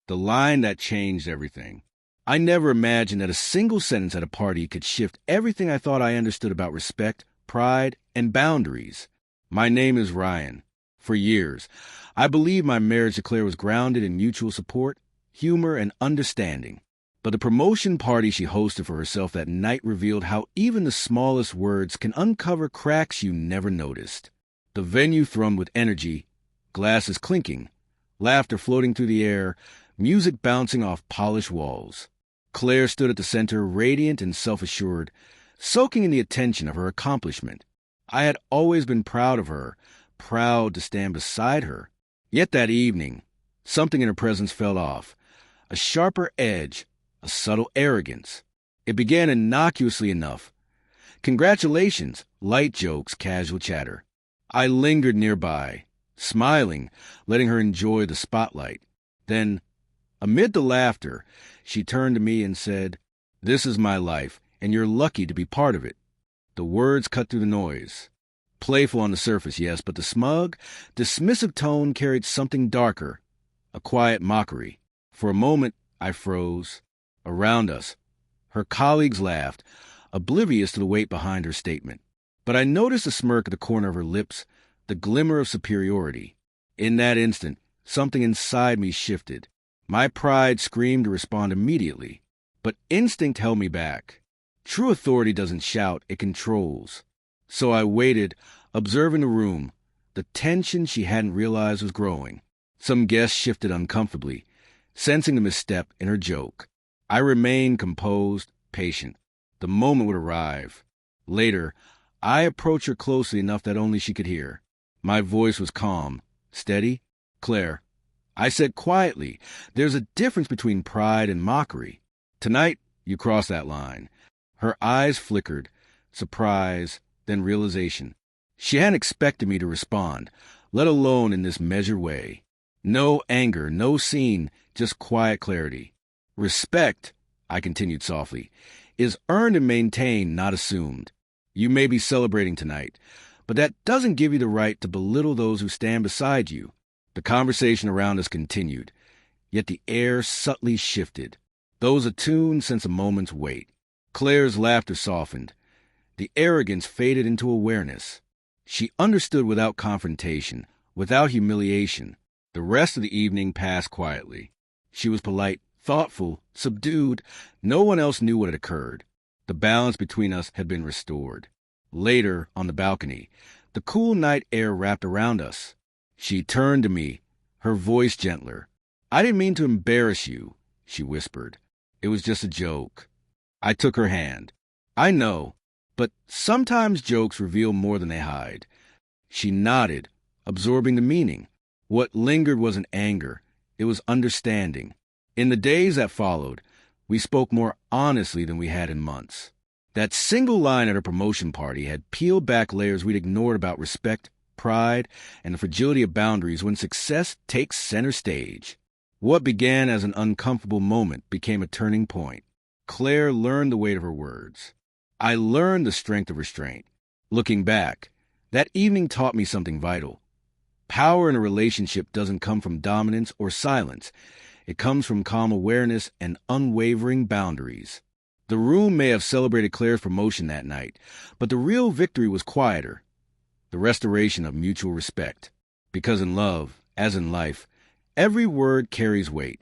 The line that changed everything. I never imagined that a single sentence at a party could shift everything I thought I understood about respect, pride, and boundaries. My name is Ryan. For years, I believed my marriage to Claire was grounded in mutual support, humor, and understanding. But the promotion party she hosted for herself that night revealed how even the smallest words can uncover cracks you never noticed. The venue thrummed with energy, glasses clinking, laughter floating through the air, music bouncing off polished walls. Claire stood at the center, radiant and self-assured, soaking in the attention of her accomplishment. I had always been proud of her, proud to stand beside her. Yet that evening, something in her presence fell off. A sharper edge, a subtle arrogance. It began innocuously enough. Congratulations, light jokes, casual chatter. I lingered nearby, smiling, letting her enjoy the spotlight. Then, amid the laughter, she turned to me and said, "This is my life, and you're lucky to be part of it." The words cut through the noise. Playful on the surface, yes, but the smug, dismissive tone carried something darker, a quiet mockery. For a moment, I froze. Around us, her colleagues laughed, oblivious to the weight behind her statement. But I noticed a smirk at the corner of her lips, the glimmer of superiority. In that instant, something inside me shifted. My pride screamed to respond immediately, but instinct held me back. True authority doesn't shout, it controls. So I waited, observing the room. The tension she hadn't realized was growing. Some guests shifted uncomfortably, sensing the misstep in her joke. I remained composed, patient. The moment would arrive. Later, I approached her closely enough that only she could hear. My voice was calm, steady. "Claire," I said quietly, "there's a difference between pride and mockery. Tonight, you crossed that line." Her eyes flickered, surprise, then realization. She hadn't expected me to respond, let alone in this measured way. No anger, no scene, just quiet clarity. "Respect," I continued softly, "is earned and maintained, not assumed. You may be celebrating tonight, but that doesn't give you the right to belittle those who stand beside you." The conversation around us continued, yet the air subtly shifted. Those attuned sensed a moment's wait. Claire's laughter softened. The arrogance faded into awareness. She understood without confrontation, without humiliation. The rest of the evening passed quietly. She was polite, thoughtful, subdued. No one else knew what had occurred. The balance between us had been restored. Later, on the balcony, the cool night air wrapped around us. She turned to me, her voice gentler. "I didn't mean to embarrass you," she whispered. "It was just a joke." I took her hand. "I know, but sometimes jokes reveal more than they hide." She nodded, absorbing the meaning. What lingered wasn't anger. It was understanding. In the days that followed, we spoke more honestly than we had in months. That single line at her promotion party had peeled back layers we'd ignored about respect, pride, and the fragility of boundaries when success takes center stage. What began as an uncomfortable moment became a turning point. Claire learned the weight of her words. I learned the strength of restraint. Looking back, that evening taught me something vital. Power in a relationship doesn't come from dominance or silence. It comes from calm awareness and unwavering boundaries. The room may have celebrated Claire's promotion that night, but the real victory was quieter. The restoration of mutual respect. Because in love, as in life, every word carries weight.